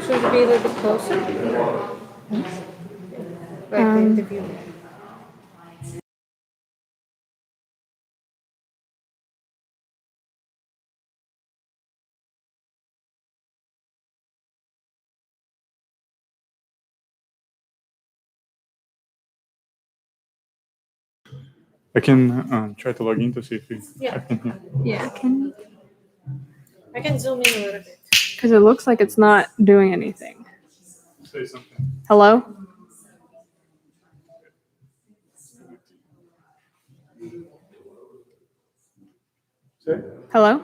Should it be a little bit closer? Like the interview. I can try to log in to see if Yeah. I can hear. Yeah, can I can zoom in a little bit. because it looks like it's not doing anything. Say something. Hello? Say. Hello?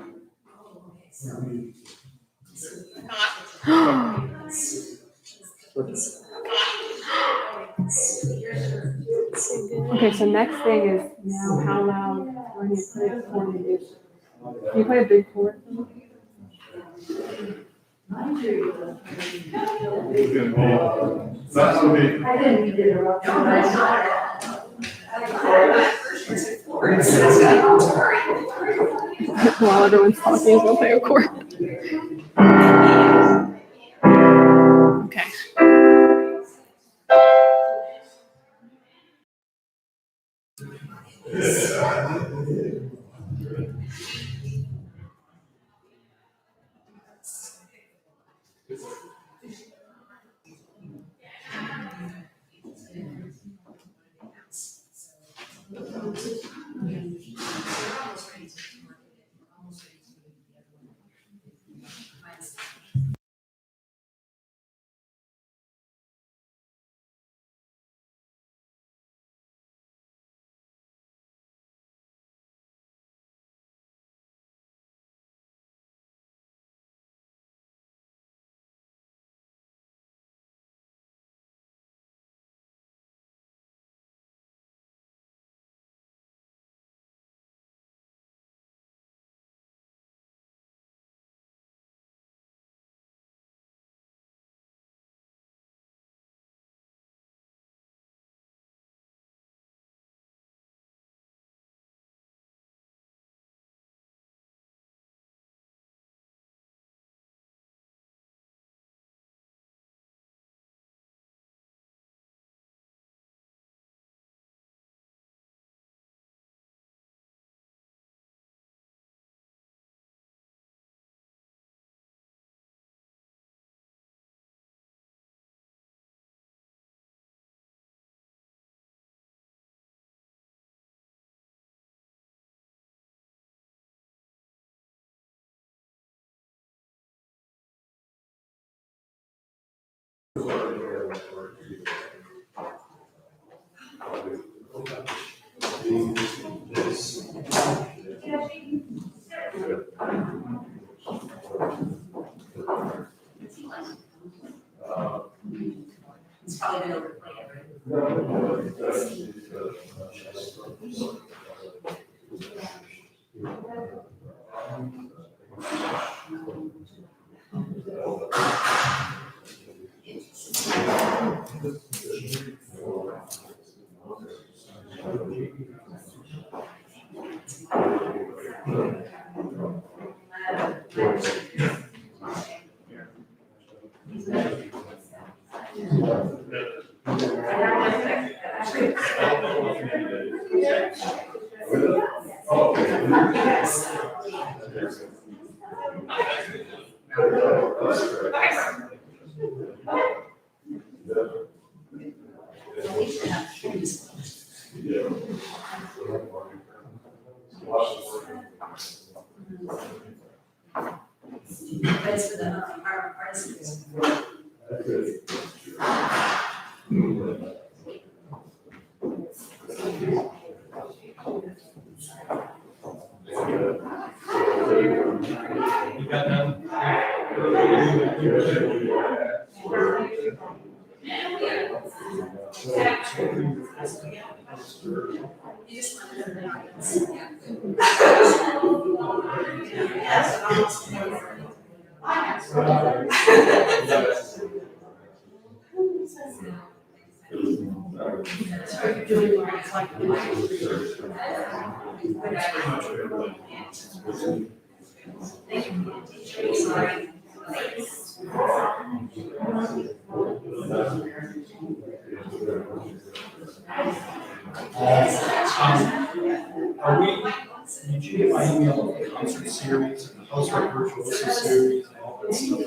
Okay, so next thing is now how loud when you play a chord it is. Can you play a big chord? I didn't mean to interrupt you, but I saw it. While everyone's talking, he's gonna play a chord. Okay. It's probably been overplayed. It's for the artists. Sorry. Are we, did you get my email of the concert series and the house virtuoso series and all that stuff?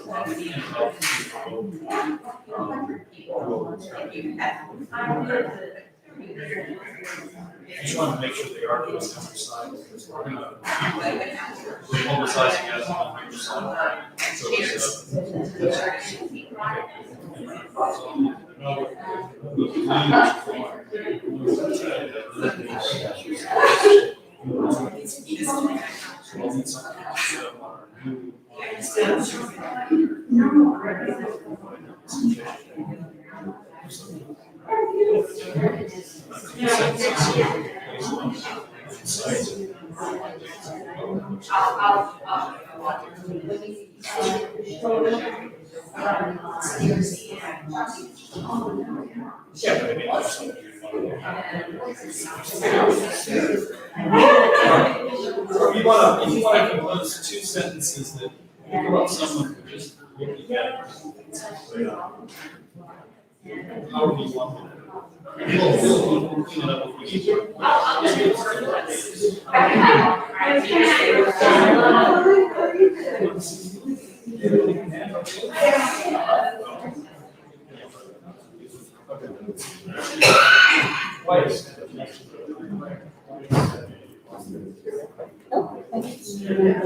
I just want to make sure they are doing it on our side because we're publicizing as on our side. So if you want to compose two sentences that pick up someone who just looking at it. However you want. We'll clean it up if we need to.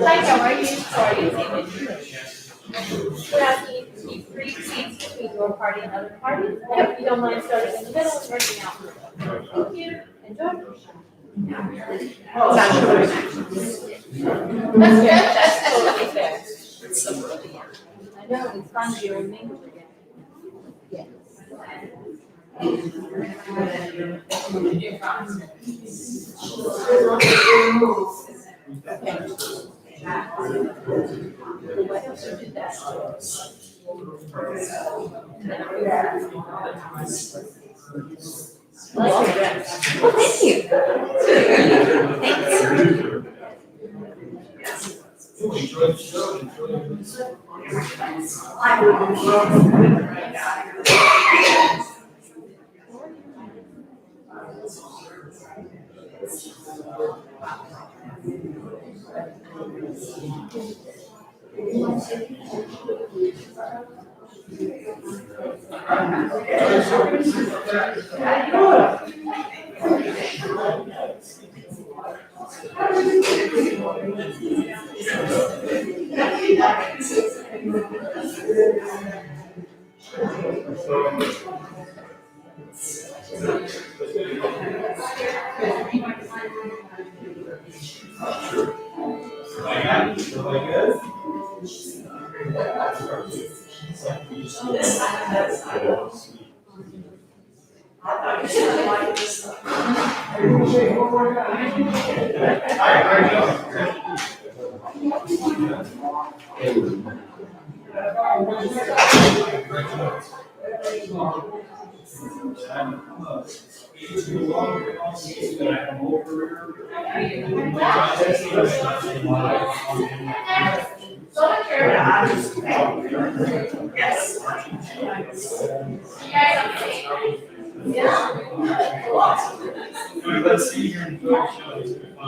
Hi, how are you? Sorry, we're asking you to keep 3 seats between your party and other parties. If you don't mind starting in the middle and working out. Thank you. Enjoy. That's totally fair. I know, it's fun to be remembered again. Yes. Well, thank you. Enjoy the show, enjoy the Let's see here and enjoy the show.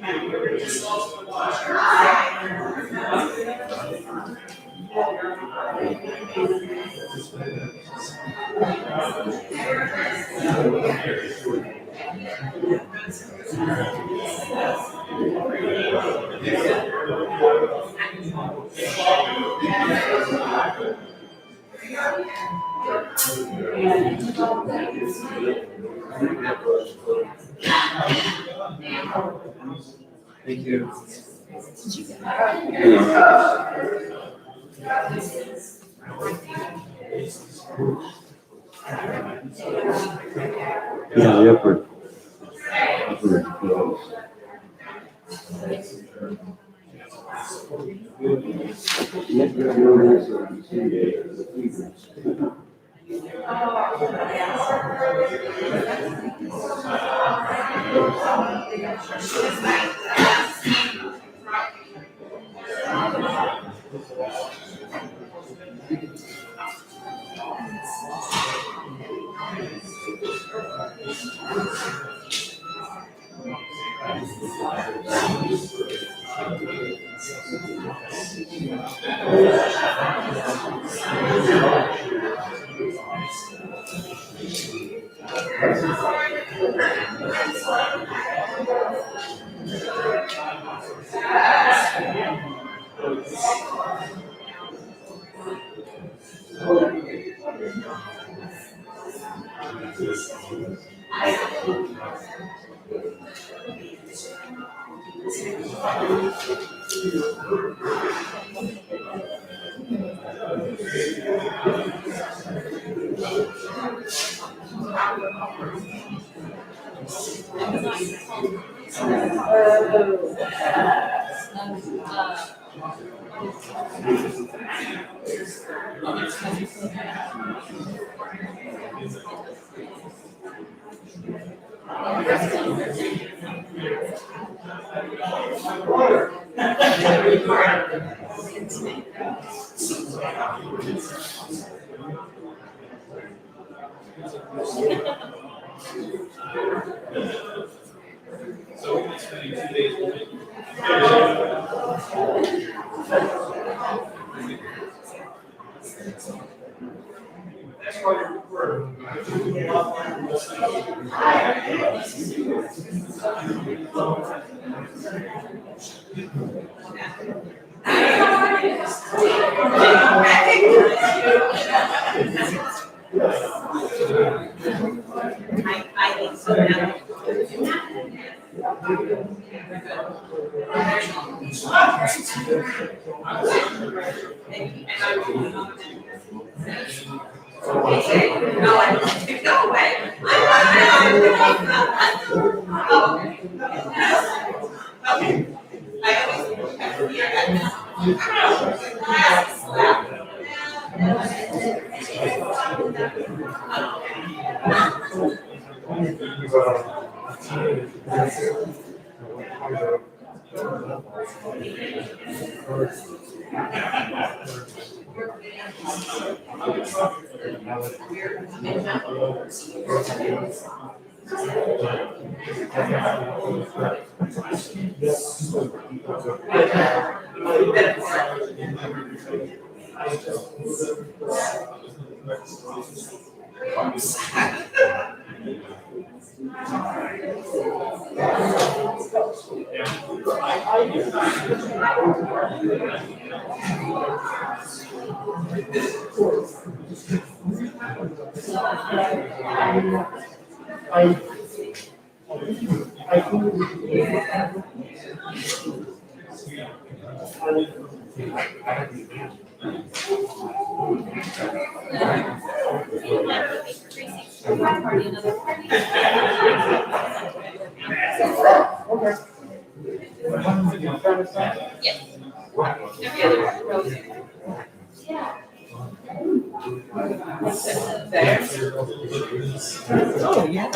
Just also watch. Thank you. Yeah, the upper. So we're gonna be spending 2 days with it. That's why we're. I think so now. No, I don't think, no way. Okay. One party, another party. Yes. Every other row. Yeah. Oh, yeah.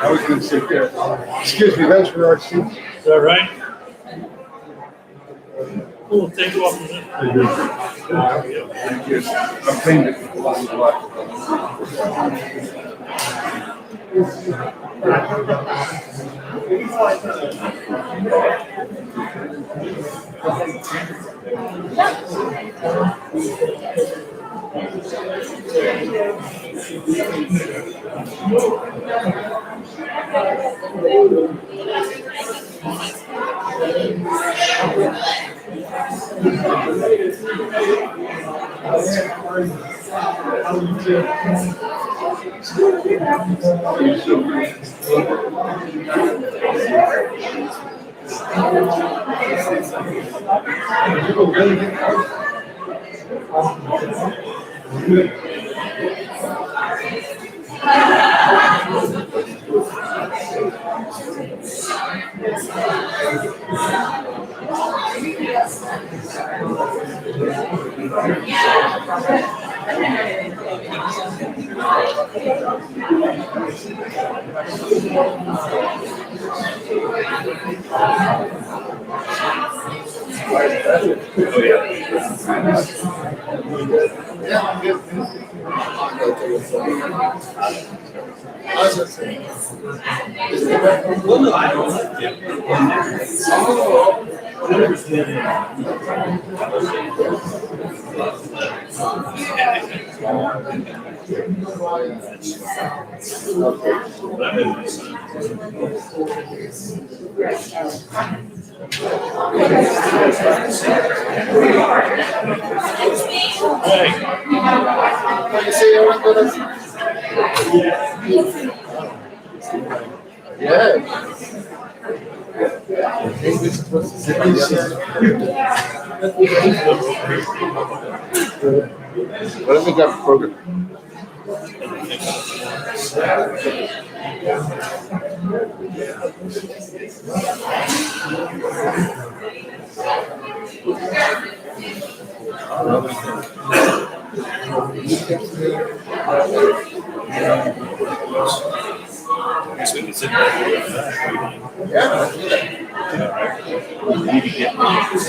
I was going to sit there. Excuse me, that's for our seats. Is that right? We'll take you off the list. Thank you. I'm cleaning it. Well, no, I don't. What if we got program?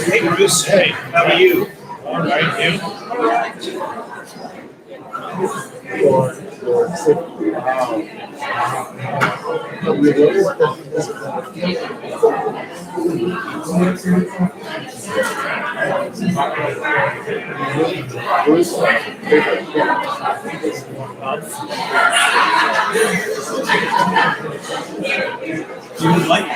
Hey Bruce, hey, how are you? All right, you? You would like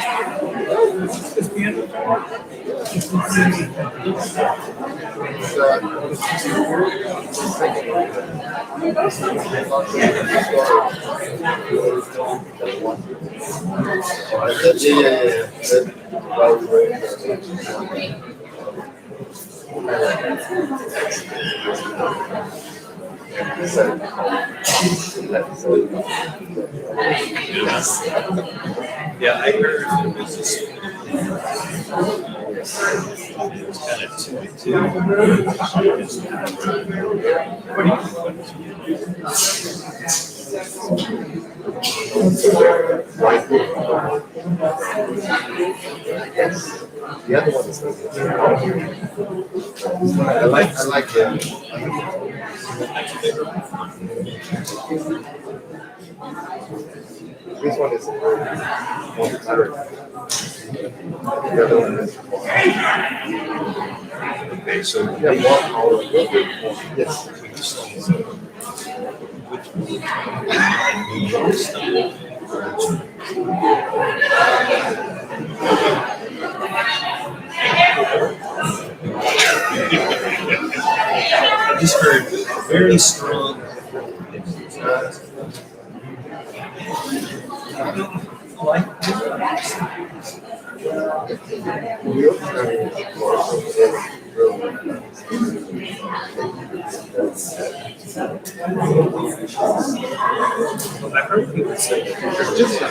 Yeah, I heard it was just. It's kind of two. The other one is. I like it. This one is more better. The other one is. Okay, so Yeah, more power. Yes. I just heard very strong. I've heard people say it's just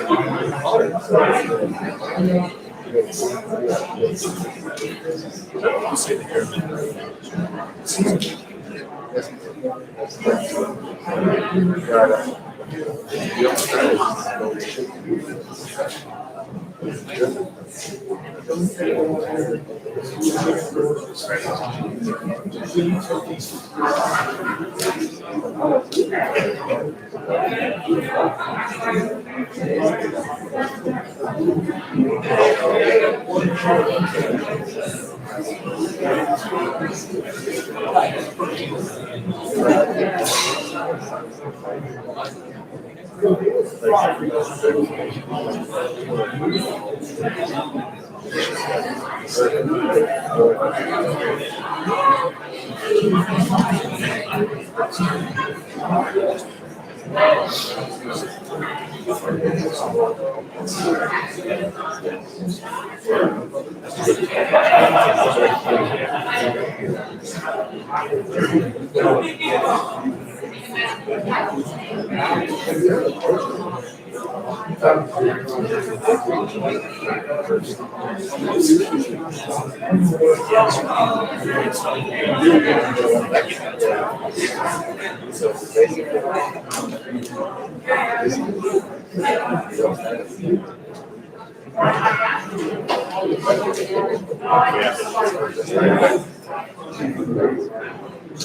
you say the We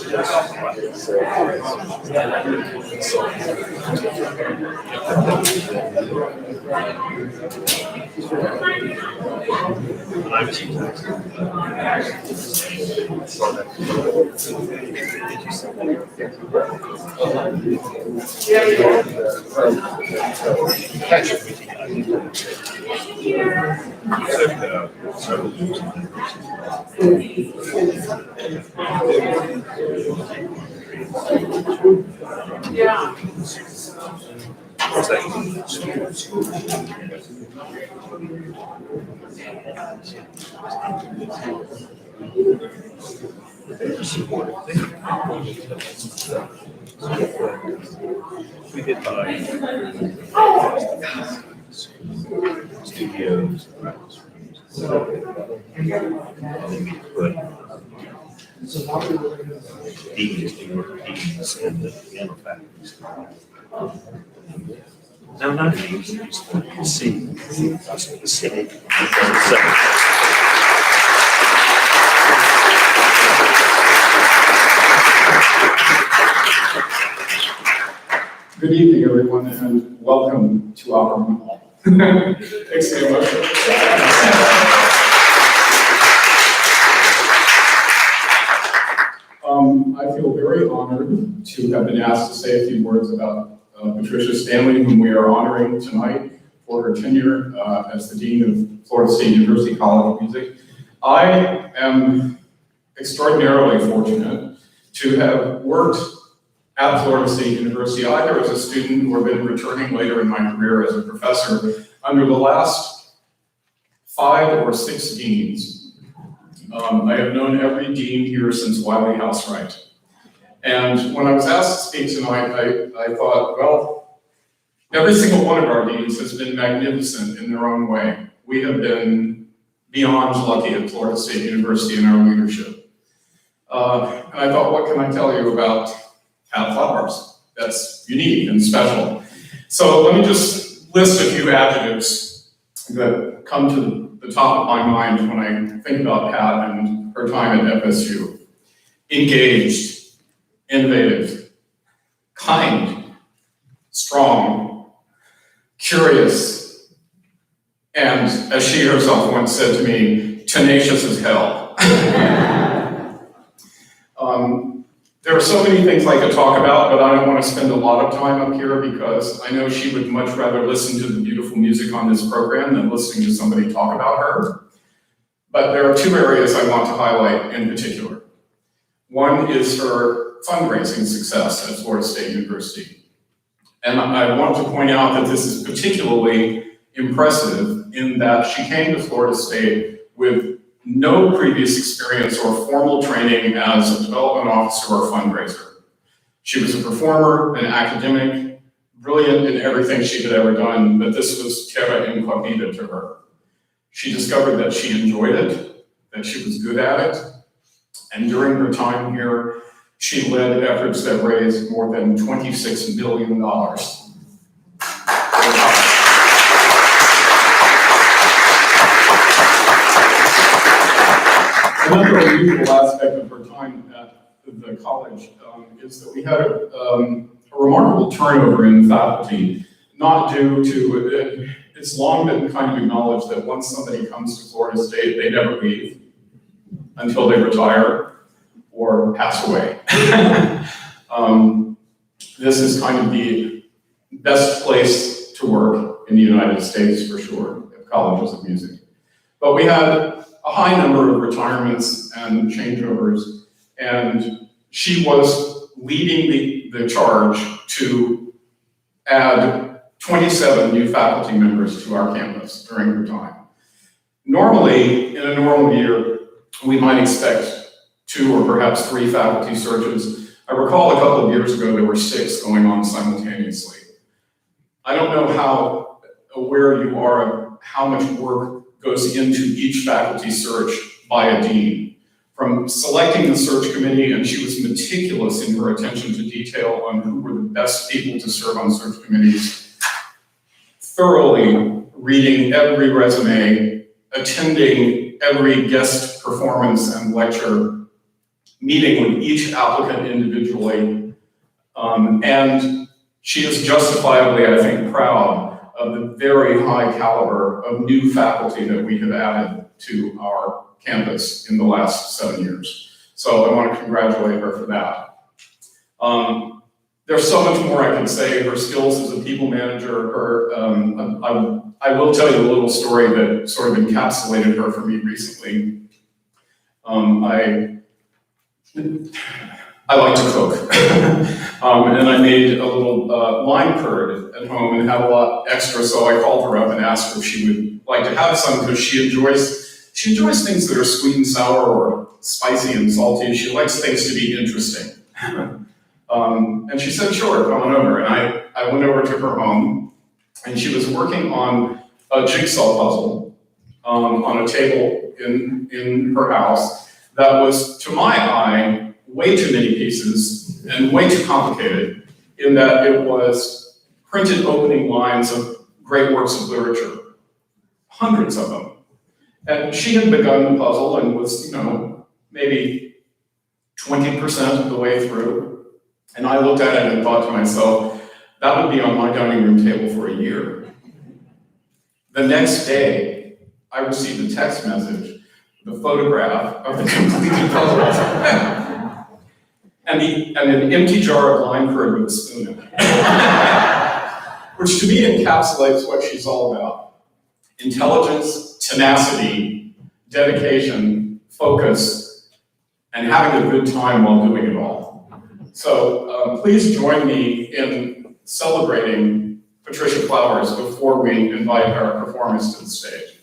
did buy studios, practice rooms. Put deans, New York deans, and the piano faculty. No, not deans, just C. The city. Good evening, everyone, and welcome to our mall. Thanks so much. I feel very honored to have been asked to say a few words about Patricia Stanley, whom we are honoring tonight for her tenure as the Dean of Florida State University College of Music. I am extraordinarily fortunate to have worked at Florida State University, either as a student or been returning later in my career as a professor, under the last 5 or 6 deans. I have known every dean here since Wiley Housewright. And when I was asked to speak tonight, I thought, well, every single one of our deans has been magnificent in their own way. We have been beyond lucky at Florida State University in our leadership. And I thought, what can I tell you about Pat Flowers that's unique and special? So let me just list a few adjectives that come to the top of my mind when I think about Pat and her time at FSU. Engaged, innovative, kind, strong, curious, and as she herself once said to me, tenacious as hell. There are so many things I could talk about, but I don't want to spend a lot of time up here because I know she would much rather listen to the beautiful music on this program than listening to somebody talk about her. But there are 2 areas I want to highlight in particular. One is her fundraising success at Florida State University. And I want to point out that this is particularly impressive in that she came to Florida State with no previous experience or formal training as a development officer or fundraiser. She was a performer, an academic, brilliant in everything she had ever done, but this was terra incognita to her. She discovered that she enjoyed it, that she was good at it, and during her time here, she led efforts that raised more than $26 million. Another unusual aspect of her time at the college is that we had a remarkable turnover in faculty, not due to, it's long been kind of acknowledged that once somebody comes to Florida State, they never leave until they retire or pass away. This is kind of the best place to work in the United States for sure, at colleges of music. But we had a high number of retirements and changeovers, and she was leading the charge to add 27 new faculty members to our campus during her time. Normally, in a normal year, we might expect 2 or perhaps 3 faculty searches. I recall a couple of years ago, there were 6 going on simultaneously. I don't know how aware you are of how much work goes into each faculty search by a dean. From selecting the search committee, and she was meticulous in her attention to detail on who were the best people to serve on search committees, thoroughly reading every resume, attending every guest performance and lecture, meeting with each applicant individually. And she is justifiably, I think, proud of the very high caliber of new faculty that we have added to our campus in the last 7 years. So I want to congratulate her for that. There's so much more I can say. Her skills as a people manager, I will tell you a little story that sort of encapsulated her for me recently. I like to cook. And I made a little lime curd at home and had a lot extra, so I called her up and asked her if she would like to have some, because she enjoys things that are sweet and sour or spicy and salty. She likes things to be interesting. And she said, sure, come on over. And I went over to her home, and she was working on a jigsaw puzzle on a table in her house that was, to my eye, way too many pieces and way too complicated, in that it was printed opening lines of great works of literature, hundreds of them. And she had begun the puzzle and was, maybe 20% of the way through. And I looked at it and thought to myself, that would be on my dining room table for a year. The next day, I received a text message, the photograph of the completed puzzle, and an empty jar of lime curd with a spoon in it. Which to me encapsulates what she's all about. Intelligence, tenacity, dedication, focus, and having a good time while doing it all. So please join me in celebrating Patricia Flowers before we invite our performers to the stage.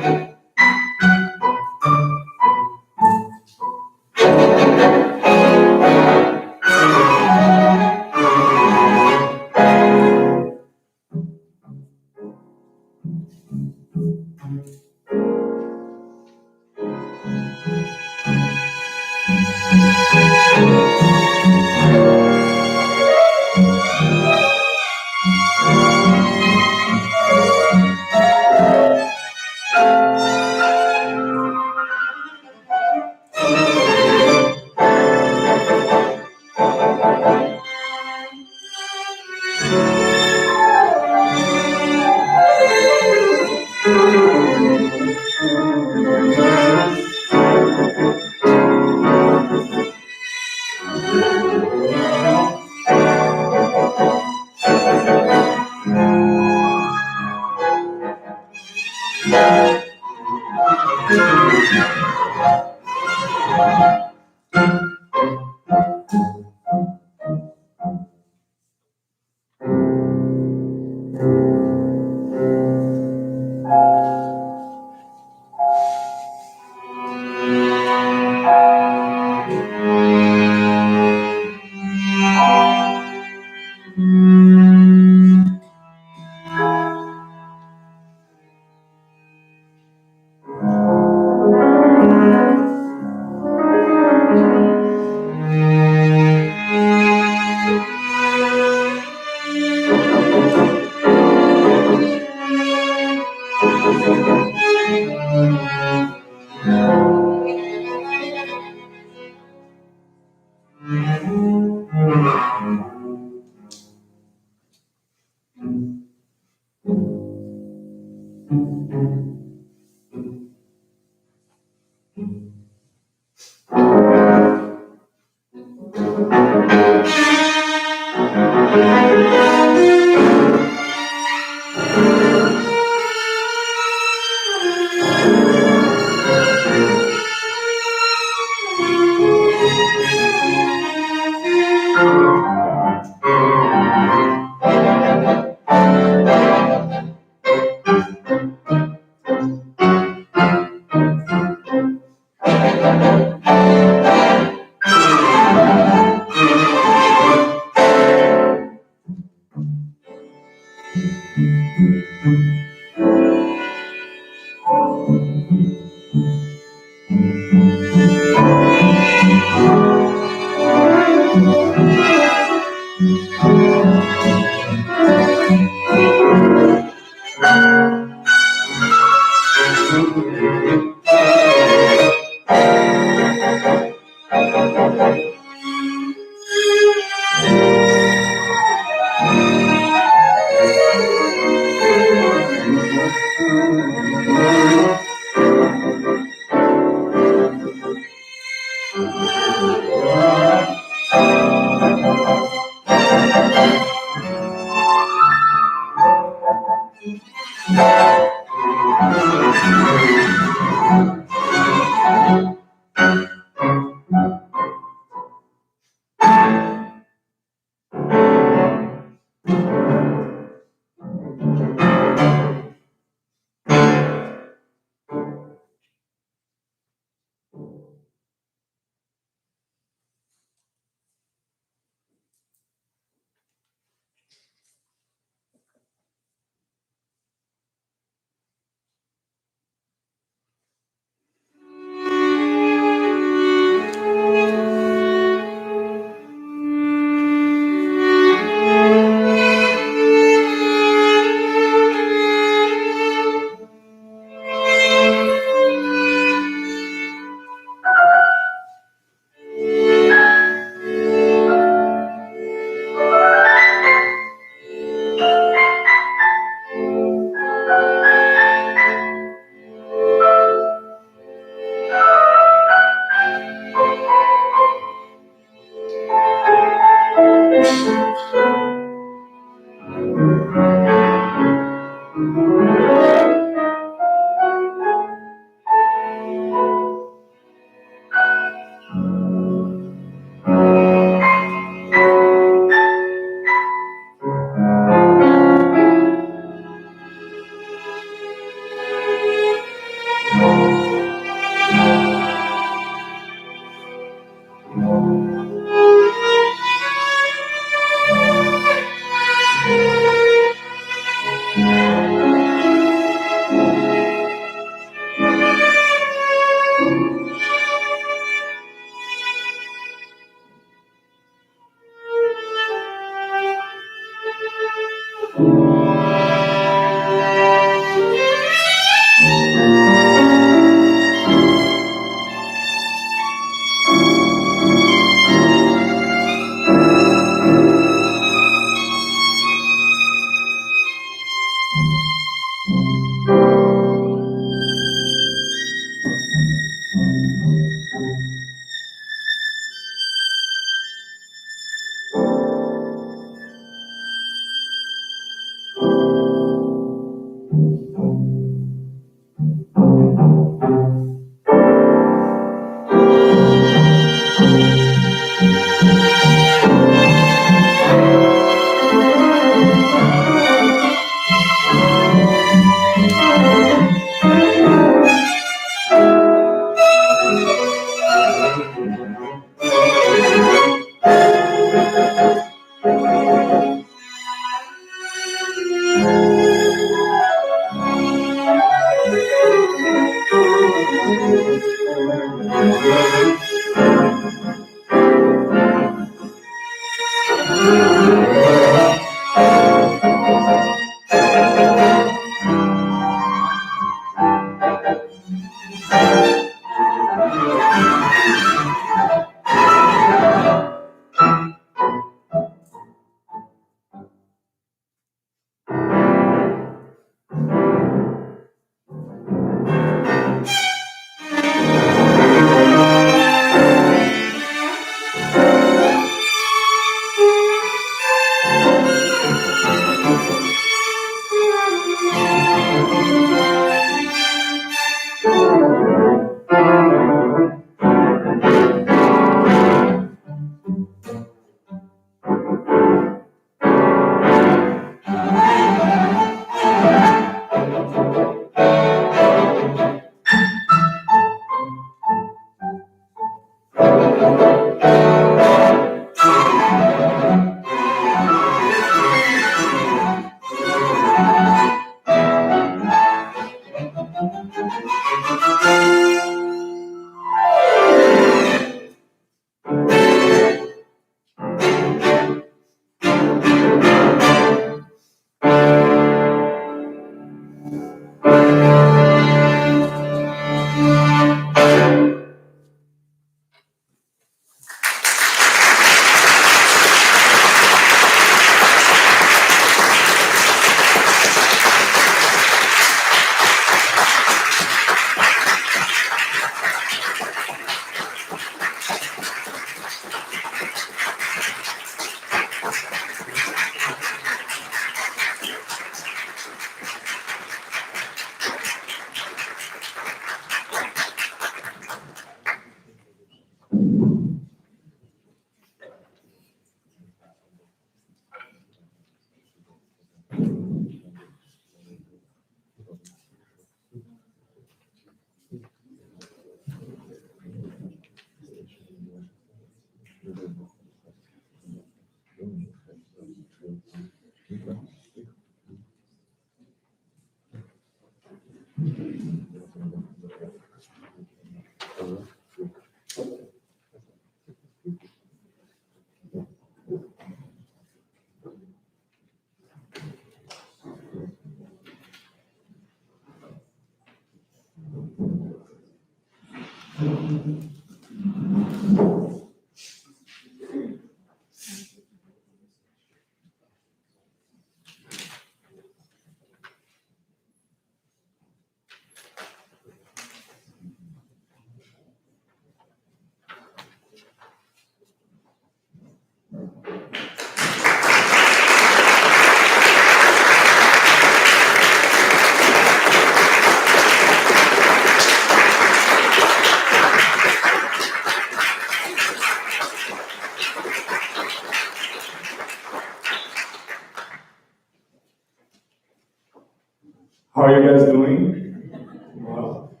How are you guys doing? Well,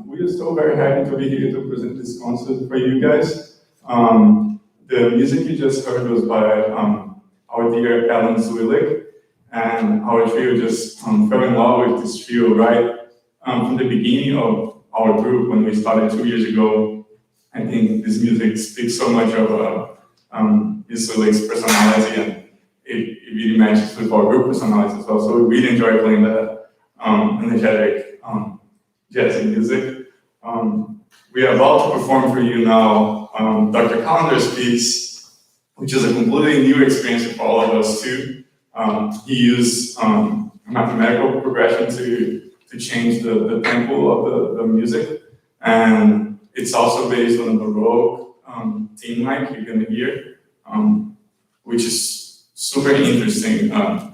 we are so very happy to be here to present this concert for you guys. The music you just heard was by our dear Alan Zulik, and our trio just fell in love with this trio right from the beginning of our group when we started 2 years ago. I think this music speaks so much of Zulik's personality, and it really matches with our group personalities as well. So we really enjoy playing that energetic jazzy music. We are about to perform for you now Dr. Calendar's piece, which is a completely new experience for all of us too. He used mathematical progression to change the tempo of the music, and it's also based on a Baroque theme like you're gonna hear, which is super interesting.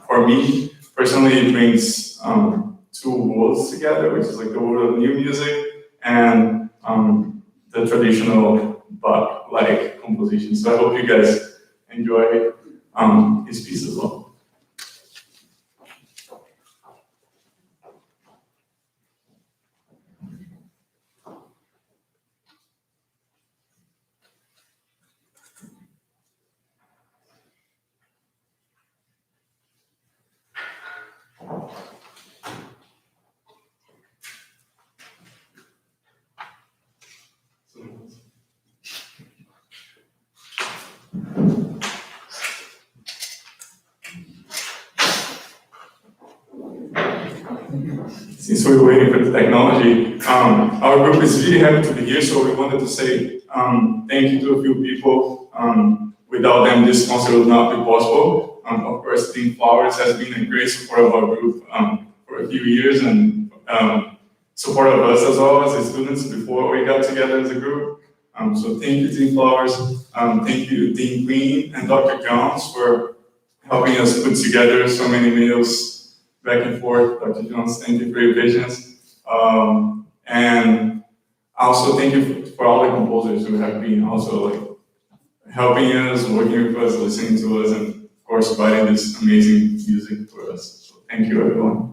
For me, personally, it brings two worlds together, which is like the world of new music and the traditional Bach-like composition. So I hope you guys enjoy his piece as well. Since we were waiting for the technology, our group is really happy to be here, so we wanted to say thank you to a few people. Without them, this concert would not be possible. Of course, Team Flowers has been a great support of our group for a few years and support of us as well as the students before we got together as a group. So thank you, Team Flowers. Thank you, Dean Queen and Dr. Jones for helping us put together so many meals back and forth. Dr. Jones, thank you for your patience. And also thank you for all the composers who have been also like helping us, working with us, listening to us, and of course providing this amazing music for us. So thank you, everyone.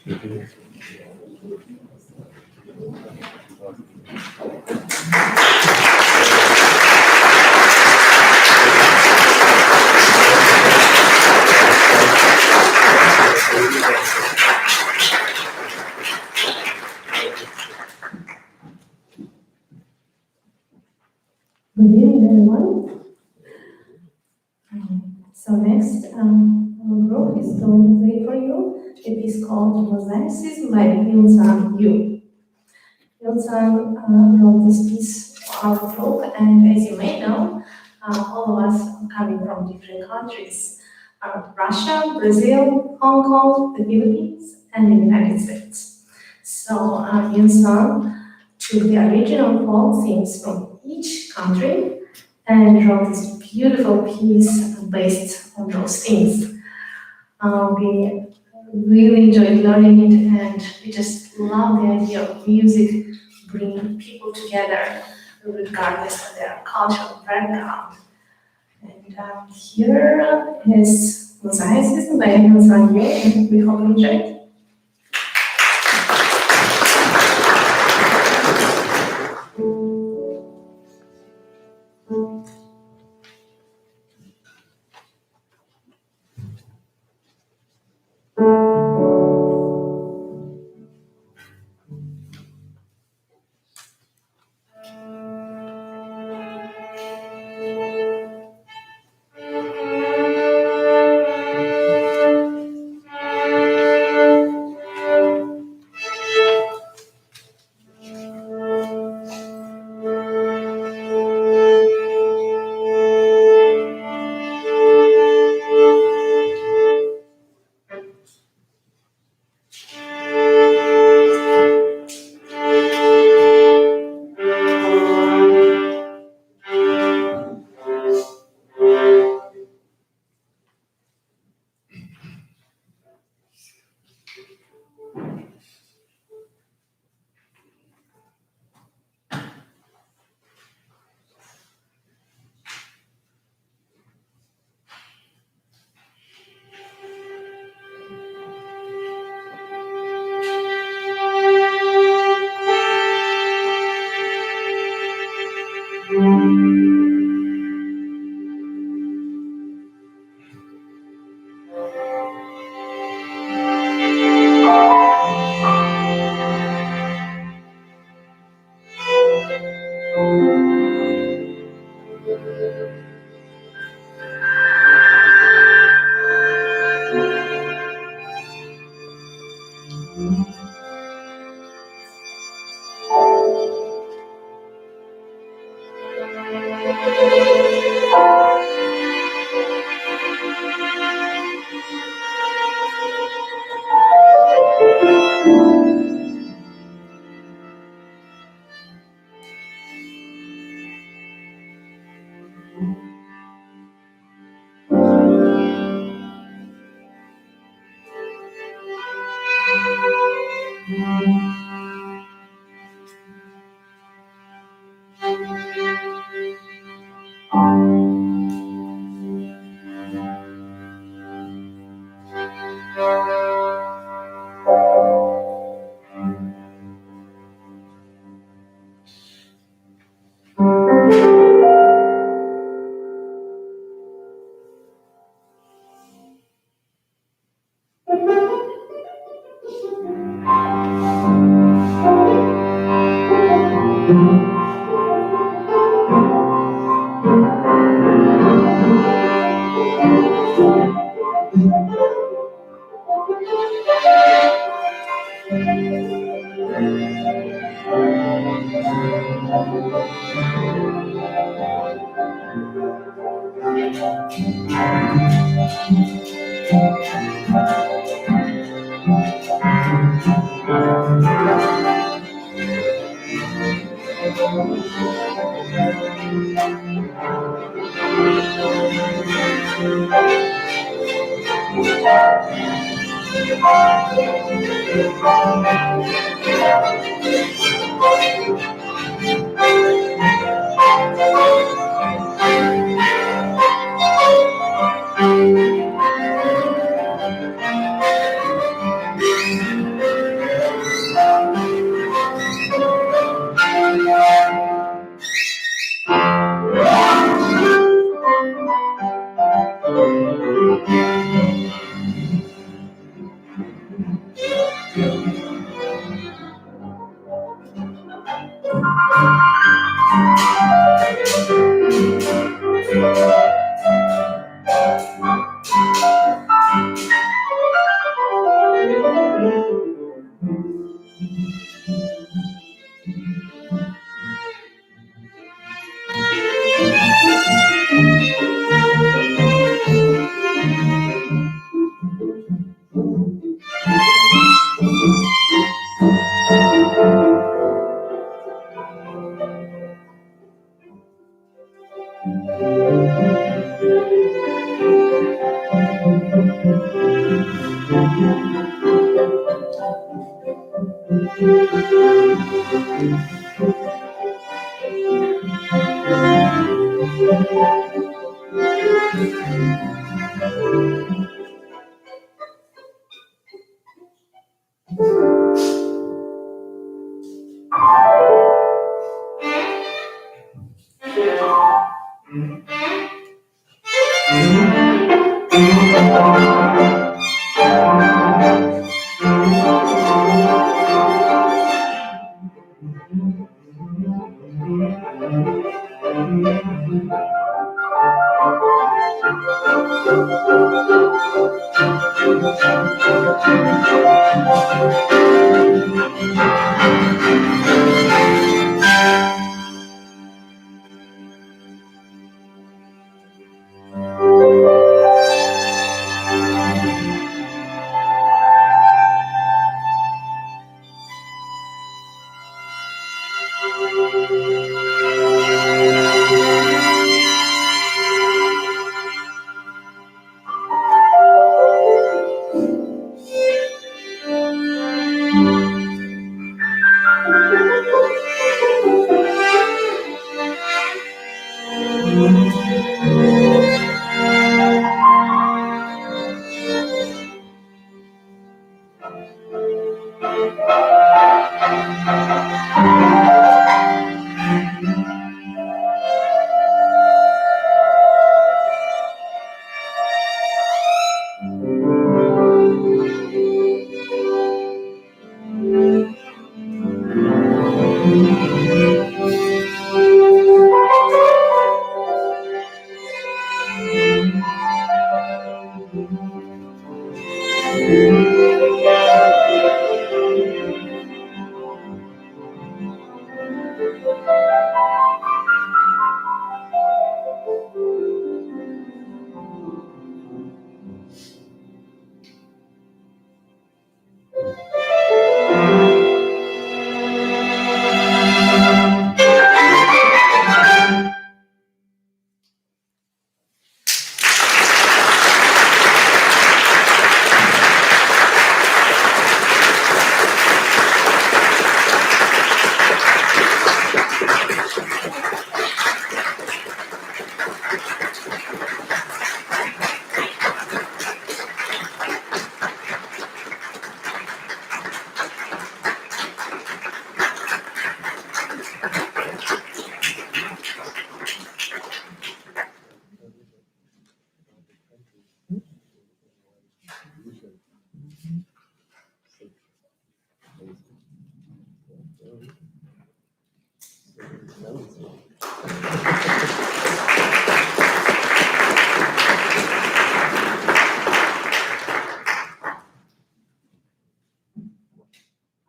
Good evening, everyone. So next, our group is going to play for you a piece called Mosaicism by Yunsan Yu. Yunsan wrote this piece for our group, and as you may know, all of us are coming from different countries. Russia, Brazil, Hong Kong, the Philippines, and the United States. So Yunsan took the original folk themes from each country and wrote this beautiful piece based on those themes. We really enjoyed learning it, and we just love the idea of music bringing people together regardless of their cultural background. And here is Mosaicism by Ensemble, and we hope you enjoy it.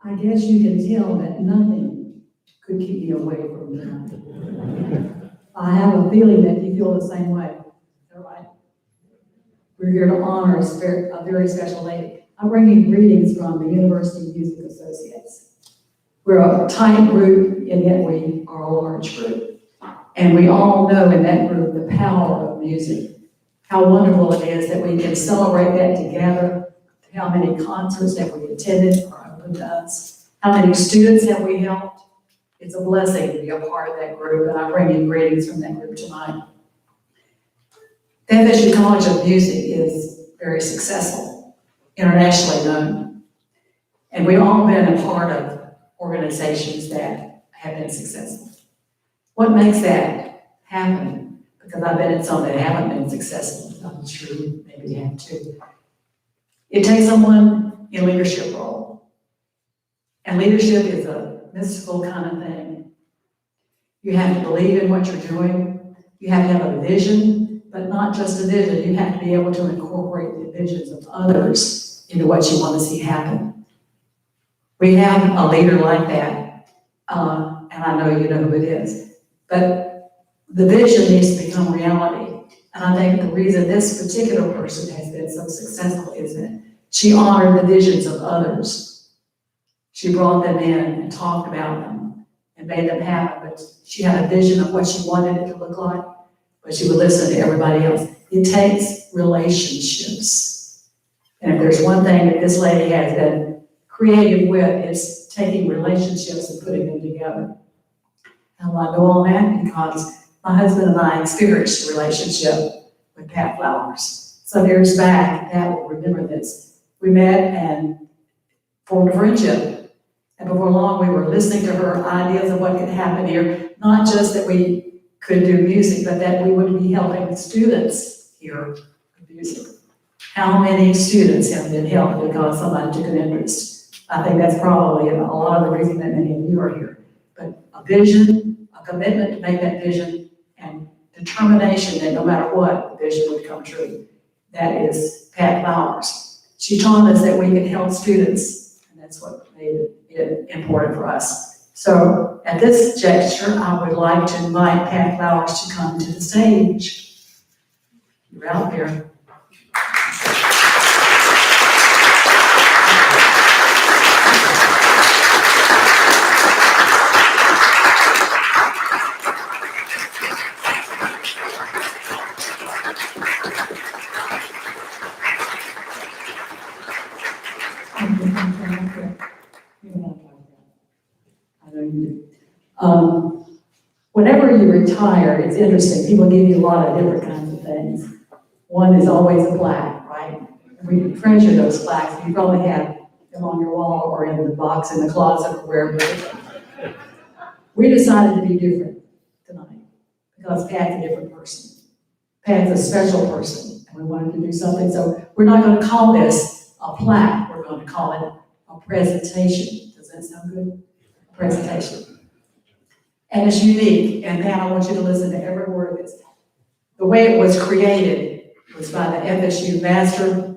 I guess you can tell that nothing could keep me away from tonight. I have a feeling that you feel the same way. Is that right? We're here to honor a very special lady. I'm bringing greetings from the University Music Associates. We're a tight group, and yet we are a large group. And we all know in that group the power of music, how wonderful it is that we can celebrate that together, how many concerts that we attended are open to us, how many students have we helped. It's a blessing to be a part of that group, and I'm bringing greetings from that group tonight. The FSU College of Music is very successful, internationally known. And we've all been a part of organizations that have been successful. What makes that happen? Because I've been in some that haven't been successful. I'm sure maybe you have too. It takes someone in a leadership role. And leadership is a mystical kind of thing. You have to believe in what you're doing. You have to have a vision, but not just a vision. You have to be able to incorporate the visions of others into what you want to see happen. We have a leader like that, and I know you know who it is. But the vision needs to become reality. And I think the reason this particular person has been so successful is that she honored the visions of others. She brought them in and talked about them and made them happen. But she had a vision of what she wanted it to look like, but she would listen to everybody else. It takes relationships. And if there's one thing that this lady has been creative wit is taking relationships and putting them together. How I know all that? Because my husband and I experienced a relationship with Pat Flowers. Some years back, Pat will remember this. We met and formed a friendship. And before long, we were listening to her ideas of what could happen here. Not just that we could do music, but that we would be helping students here with music. How many students have been helped because somebody took an interest? I think that's probably a lot of the reason that many of you are here. But a vision, a commitment to make that vision, and determination that no matter what, the vision would come true. That is Pat Flowers. She taught us that we could help students, and that's what made it important for us. So at this juncture, I would like to invite Pat Flowers to come to the stage. You're out there. I know you do. Whenever you retire, it's interesting. People give you a lot of different kinds of things. One is always a plaque, right? And we treasure those plaques. You probably have them on your wall or in the box in the closet or wherever. We decided to be different tonight because Pat's a different person. Pat's a special person, and we wanted to do something. So we're not going to call this a plaque. We're going to call it a presentation. Does that sound good? A presentation. And it's unique. And Pat, I want you to listen to every word of this. The way it was created was by the FSU Master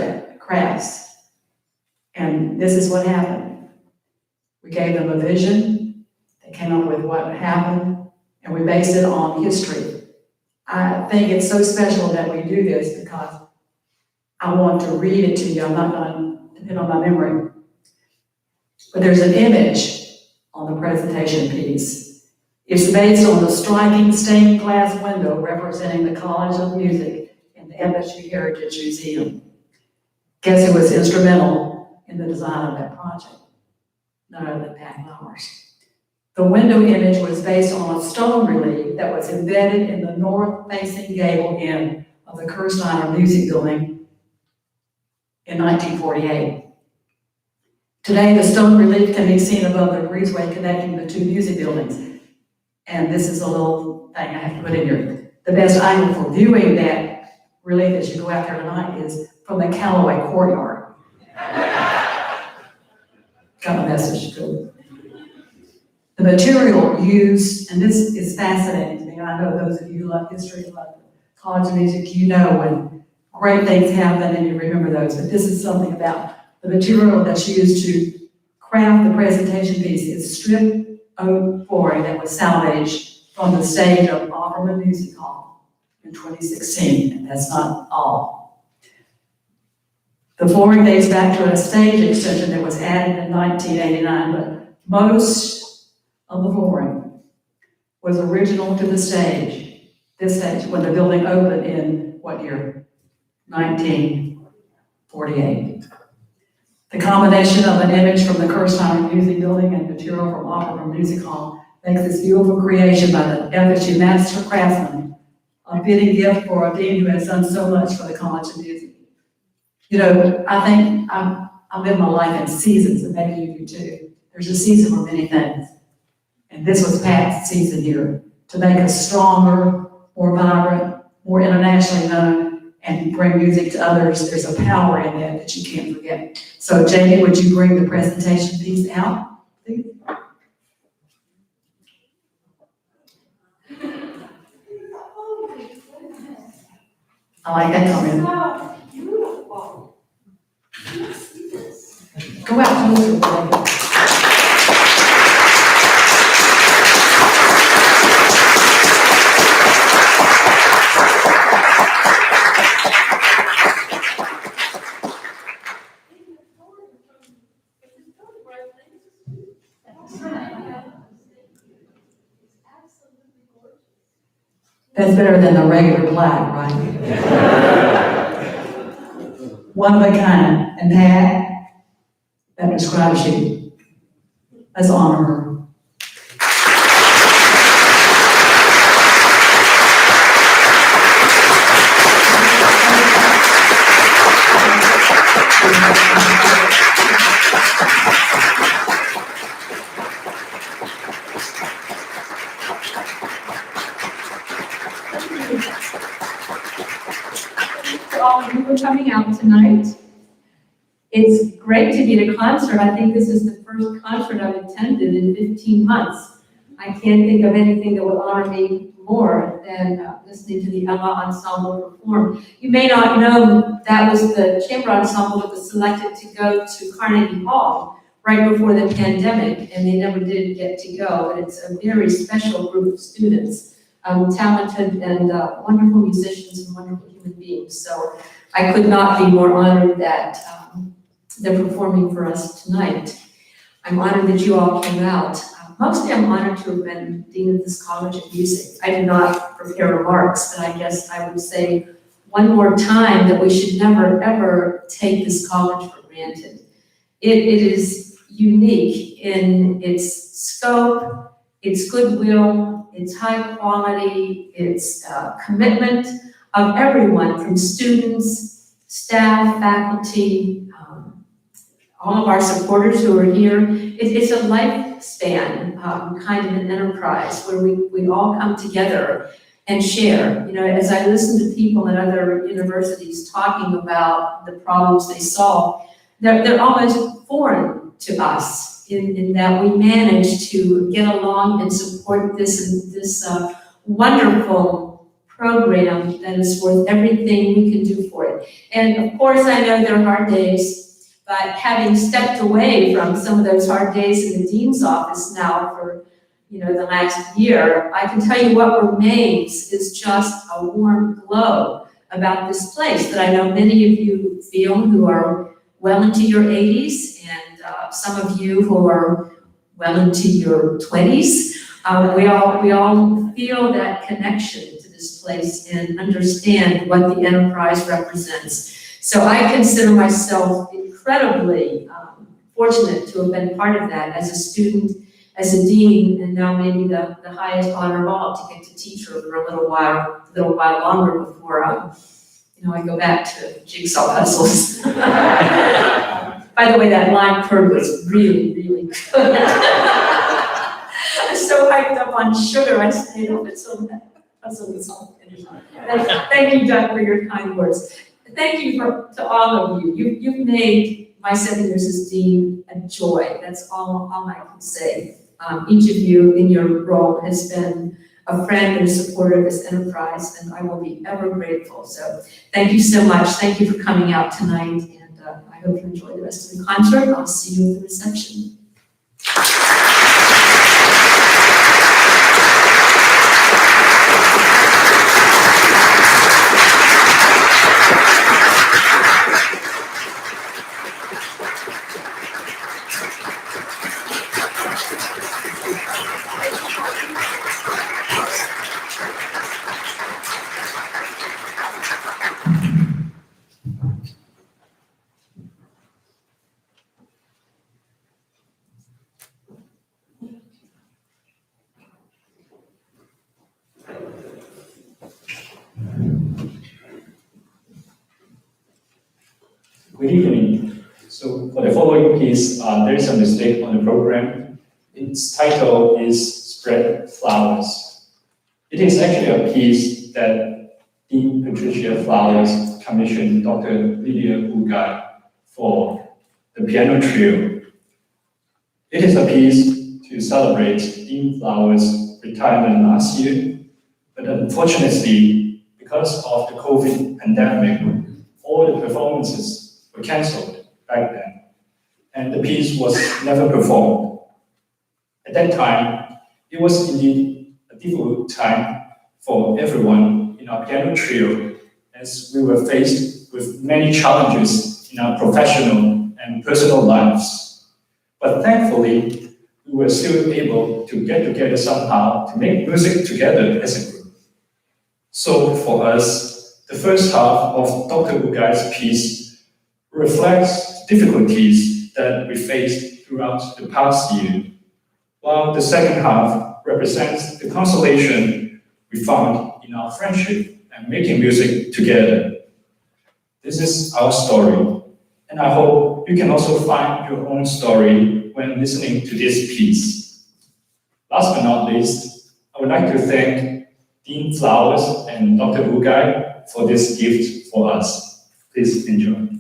at Crafts. And this is what happened. We gave them a vision. They came up with what happened, and we based it on history. I think it's so special that we do this because I want to read it to you. I'm not going to depend on my memory. But there's an image on the presentation piece. It's based on the striking stained glass window representing the College of Music in the FSU Heritage Museum. Guess who was instrumental in the design of that project? None other than Pat Flowers. The window image was based on a stone relief that was embedded in the north-facing gable end of the Kersteiner Music Building in 1948. Today, the stone relief can be seen above the breezeway connecting the two music buildings. And this is a little thing I have to put in here. The best angle for viewing that relief as you go out there tonight is from the Callaway courtyard. Got a message too. The material used, and this is fascinating to me, and I know those of you who love history, love College of Music, you know when great things happen and you remember those, but this is something about the material that's used to craft the presentation piece. Is strip oak flooring that was salvaged from the stage of Opera Music Hall in 2016, and that's not all. The flooring dates back to a stage extension that was added in 1989, but most of the flooring was original to the stage, this stage, when the building opened in what year? 1948. The combination of an image from the Kersteiner Music Building and material from Opera Music Hall makes this beautiful creation by the FSU Master Craftsman a fitting gift for a dean who has done so much for the College of Music. You know, I think I live my life in seasons, and maybe you do too. There's a season for many things. And this was Pat's season here, to make us stronger, more vibrant, more internationally known, and bring music to others. There's a power in that you can't forget. So Jamie, would you bring the presentation piece out, please? I like that comment. Go out to Mr. Williams. That's better than a regular plaque, right? one of a kind. And that describes you. Let's honor her. To all of you for coming out tonight. It's great to be at a concert. I think this is the first concert I've attended in 15 months. I can't think of anything that would honor me more than listening to the Ella Ensemble perform. You may not know that was the chamber ensemble that was selected to go to Carnegie Hall right before the pandemic, and they never did get to go. But it's a very special group of students, talented and wonderful musicians and wonderful human beings. So I could not be more honored that they're performing for us tonight. I'm honored that you all came out. Mostly I'm honored to have been Dean of this College of Music. I did not prepare remarks, but I guess I would say one more time that we should never, ever take this college for granted. It is unique in its scope, its goodwill, its high quality, its commitment of everyone from students, staff, faculty, all of our supporters who are here. It's a lifespan kind of an enterprise where we all come together and share. You know, as I listen to people at other universities talking about the problems they solve, they're almost foreign to us in that we manage to get along and support this wonderful program that is worth everything we can do for it. And of course, I know there are hard days, but having stepped away from some of those hard days in the dean's office now for, the last year, I can tell you what remains is just a warm glow about this place that I know many of you feel who are well into your 80s and some of you who are well into your 20s. We all feel that connection to this place and understand what the enterprise represents. So I consider myself incredibly fortunate to have been part of that as a student, as a dean, and now maybe the highest honor of all, to get to teach her for a little while longer before I go back to jigsaw puzzles. By the way, that lime curd was really, really good. I was so hyped up on sugar, I stayed up until that puzzle was all finished. Thank you, Doug, for your kind words. Thank you to all of you. You've made my 7 years as dean a joy. That's all I can say. Each of you in your role has been a friend and a supporter of this enterprise, and I will be ever grateful. So thank you so much. Thank you for coming out tonight, and I hope you enjoy the rest of the concert. I'll see you at the reception. Good evening. So for the following piece, there is a mistake on the program. Its title is Spread Flowers. It is actually a piece that Dean Patricia Flowers commissioned Dr. Lydia Ugai for the piano trio. It is a piece to celebrate Dean Flowers' retirement last year, but unfortunately, because of the COVID pandemic, all the performances were cancelled back then, and the piece was never performed. At that time, it was indeed a difficult time for everyone in our piano trio, as we were faced with many challenges in our professional and personal lives. But thankfully, we were still able to get together somehow to make music together as a group. So for us, the first half of Dr. Ugai's piece reflects difficulties that we faced throughout the past year, while the second half represents the consolation we found in our friendship and making music together. This is our story, and I hope you can also find your own story when listening to this piece. Last but not least, I would like to thank Dean Flowers and Dr. Ugai for this gift for us. Please enjoy.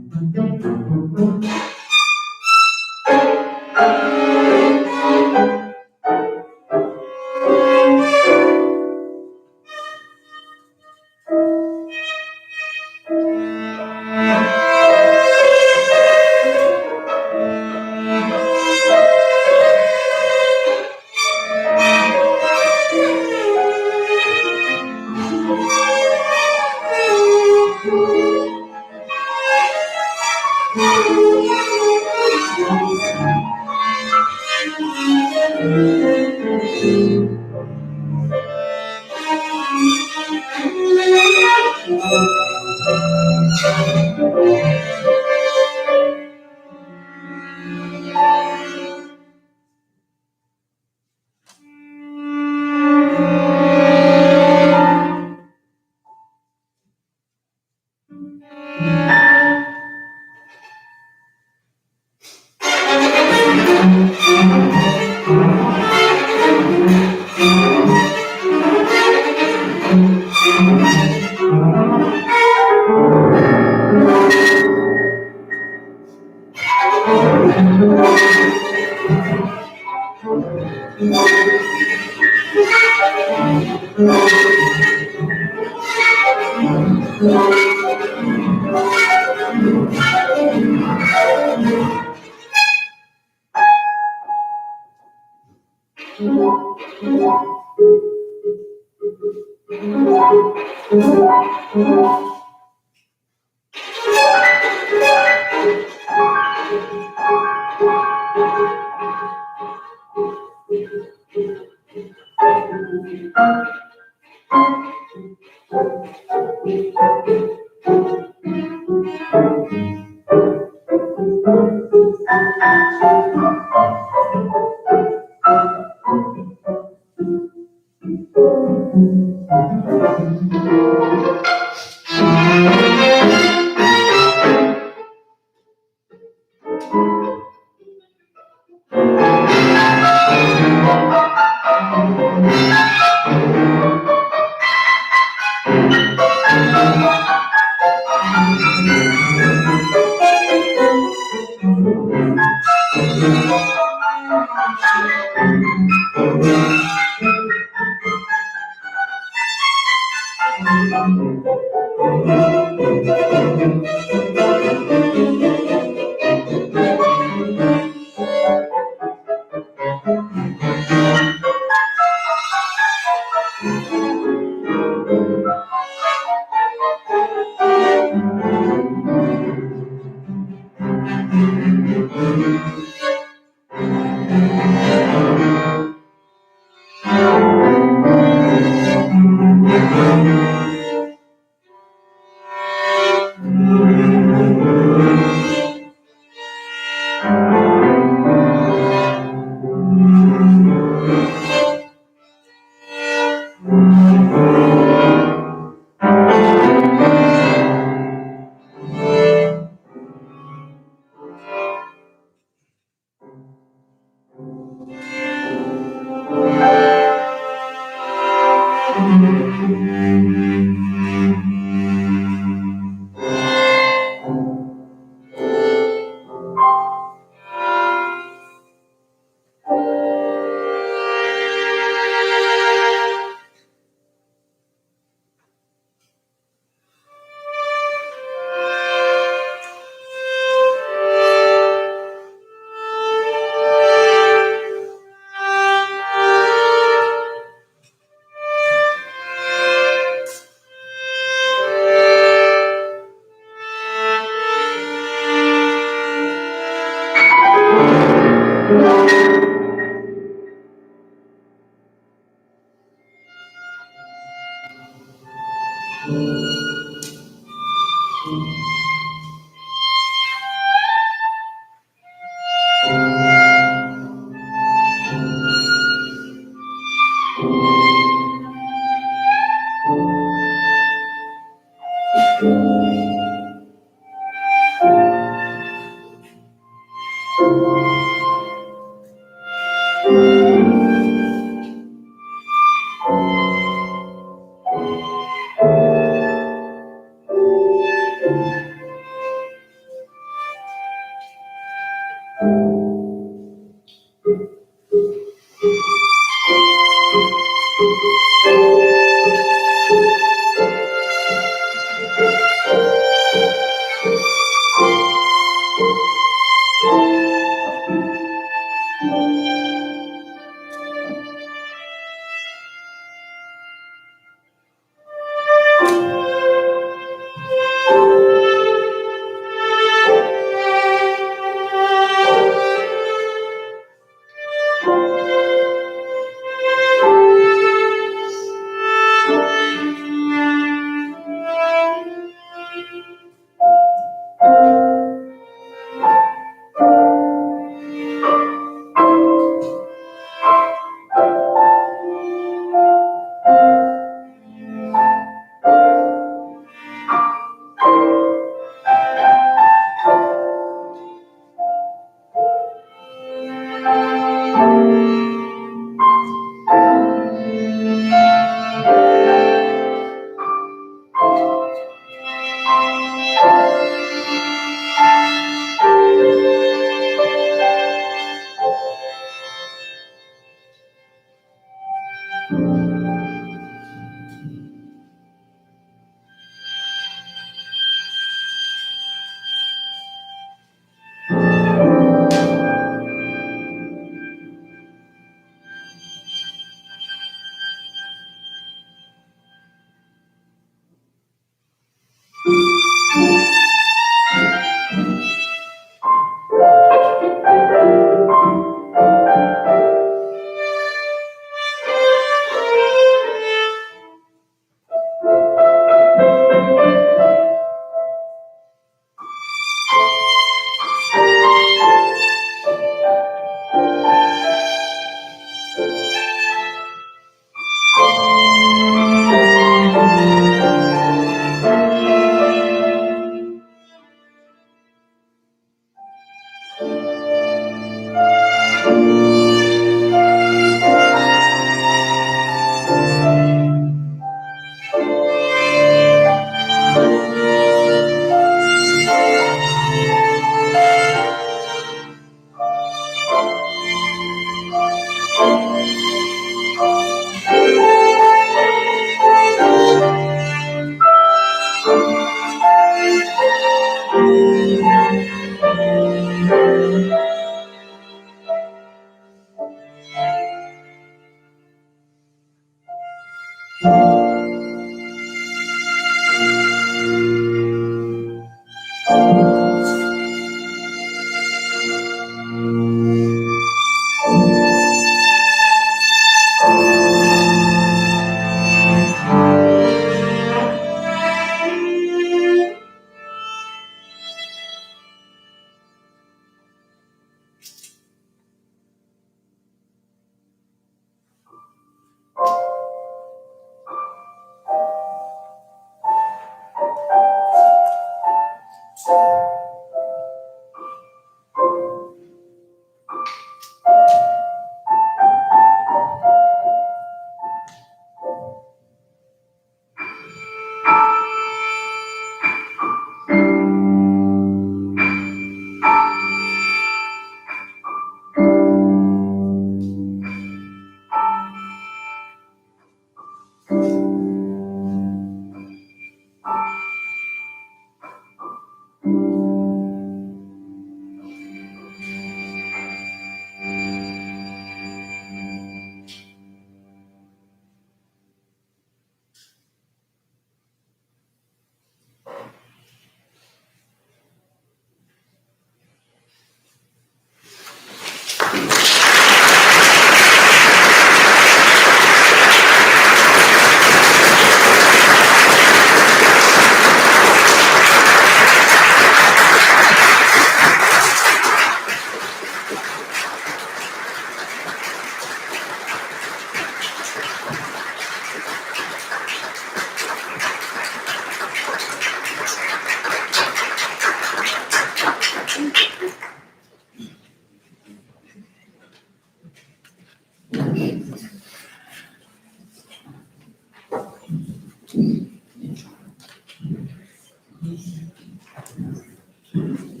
Good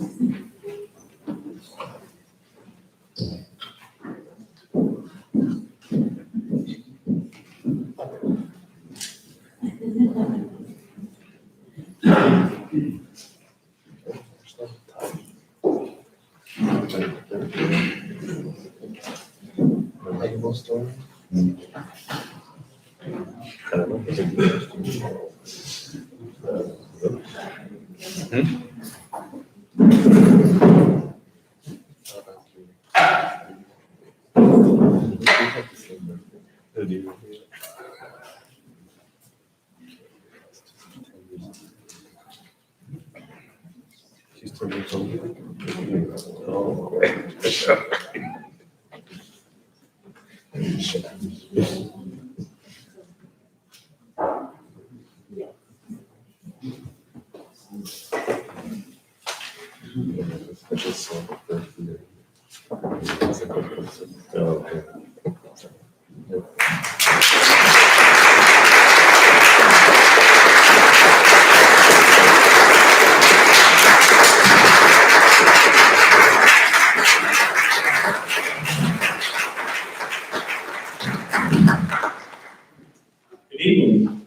evening.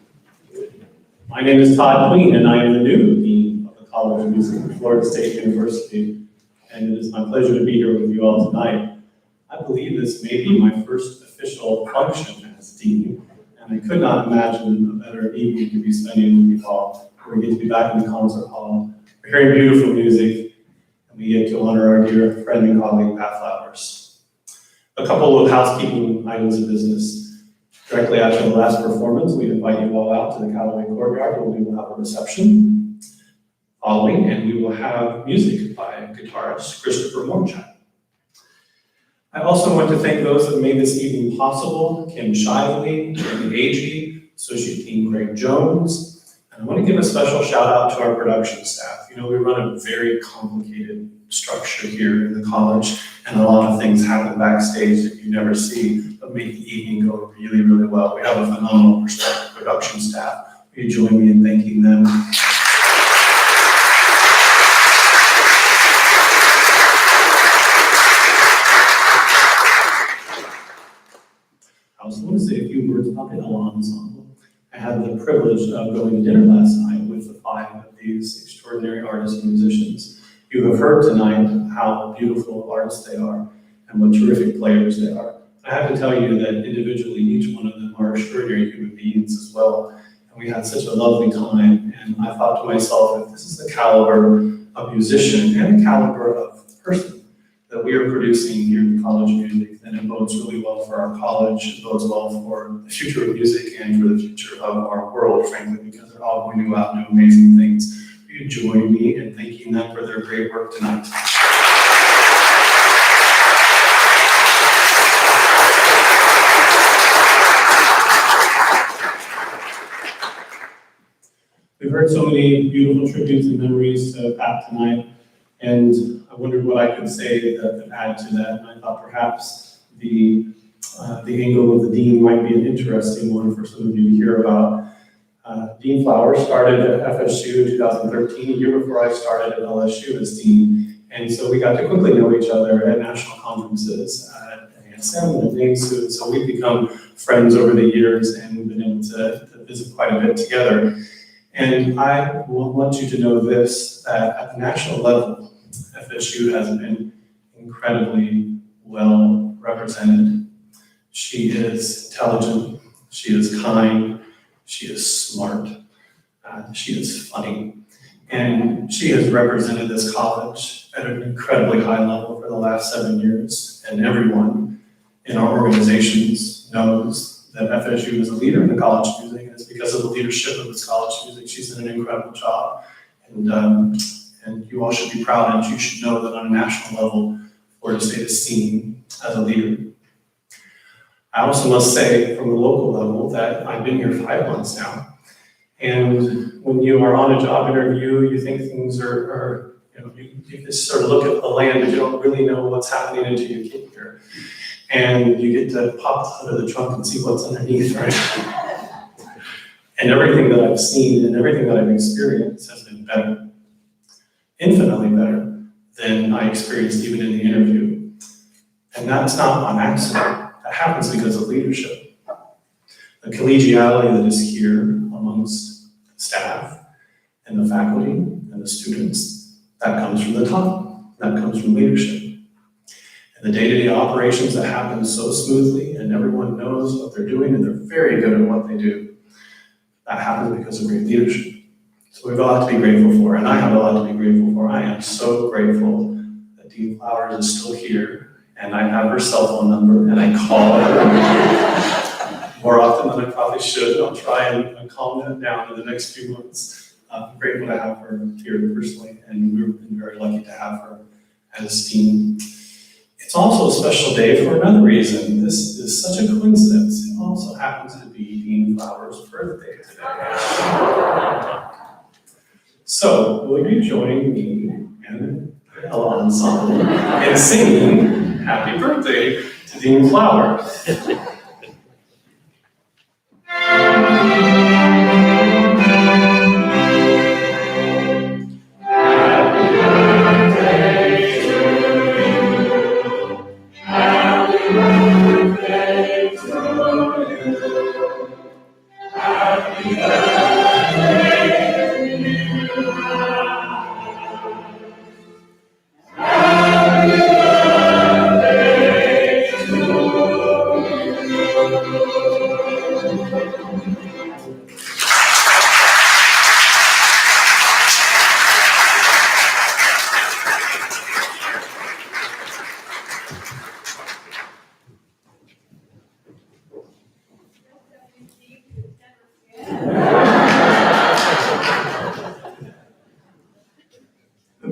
My name is Todd Queen, and I am the new Dean of the College of Music at Florida State University, and it is my pleasure to be here with you all tonight. I believe this may be my first official function as Dean, and I could not imagine a better evening to be spending with you all. We get to be back in the concert hall, we're hearing beautiful music, and we get to honor our dear friend and colleague, Pat Flowers. A couple of housekeeping items of business. Directly after the last performance, we invite you all out to the Callaway Courtyard where we will have a reception following, and we will have music by guitarist Christopher Morchak. I also want to thank those that made this evening possible: Kim Shively, Jamie Agee, Associate Dean Greg Jones, and I want to give a special shout out to our production staff. You know, we run a very complicated structure here in the college, and a lot of things happen backstage that you never see, but make the evening go really, really well. We have a phenomenal production staff. Will you join me in thanking them? I also want to say a few words about the Ensemble. I had the privilege of going to dinner last night with the 5 of these extraordinary artists and musicians. You have heard tonight how beautiful artists they are and what terrific players they are. I have to tell you that individually, each one of them are extraordinary human beings as well. And we had such a lovely time. And I thought to myself, if this is the caliber of musician and the caliber of person that we are producing here in the College of Music, then it bodes really well for our college. It bodes well for the future of music and for the future of our world, frankly, because they're all going to go out and do amazing things. Will you join me in thanking them for their great work tonight? We've heard so many beautiful tributes and memories to Pat tonight, and I wondered what I could say that could add to that. And I thought perhaps the angle of the dean might be an interesting one for some of you to hear about. Dean Flowers started at FSU in 2013, a year before I started at LSU as dean, and so we got to quickly know each other at national conferences, at Ensemble, and NameSuit. So we've become friends over the years, and we've been able to visit quite a bit together. And I want you to know this, that at the national level, FSU has been incredibly well represented. She is intelligent, she is kind, she is smart, she is funny, and she has represented this college at an incredibly high level for the last 7 years, and everyone in our organizations knows that FSU is a leader in the College of Music, and it's because of the leadership of this College of Music. She's done an incredible job, and you all should be proud, and you should know that on a national level, Florida State is seen as a leader. I also must say, from the local level, that I've been here 5 months now, and when you are on a job interview, you think things are you just sort of look at the land, but you don't really know what's happening until you get here. And you get to pop out of the trunk and see what's underneath, right? And everything that I've seen and everything that I've experienced has been better, infinitely better than I experienced even in the interview. And that's not on accident. That happens because of leadership. The collegiality that is here amongst the staff and the faculty and the students, that comes from the top. That comes from leadership. And the day-to-day operations that happen so smoothly and everyone knows what they're doing and they're very good at what they do, that happens because of great leadership. So we have a lot to be grateful for, and I have a lot to be grateful for. I am so grateful that Dean Flowers is still here, and I have her cell phone number, and I call her more often than I probably should. I'll try and calm that down in the next few months. I'm grateful to have her here personally, and we've been very lucky to have her as dean. It's also a special day for another reason. This is such a coincidence. It also happens to be Dean Flowers' birthday today. So, will you join me and the Ensemble in singing Happy Birthday to Dean Flowers?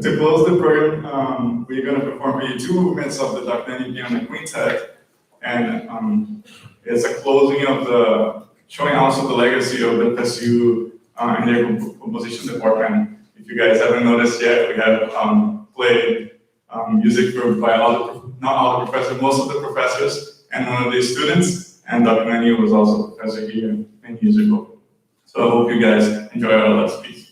To close the program, we're going to perform for you 2 movements of the Dr. Piano Quintet, and it's a closing of the, showing also the legacy of the PSU and their composition department. If you guys haven't noticed yet, we have played music by not all the professors, most of the professors, and one of the students, and Dr. Nani was also a professor here many years ago. So I hope you guys enjoy our last piece.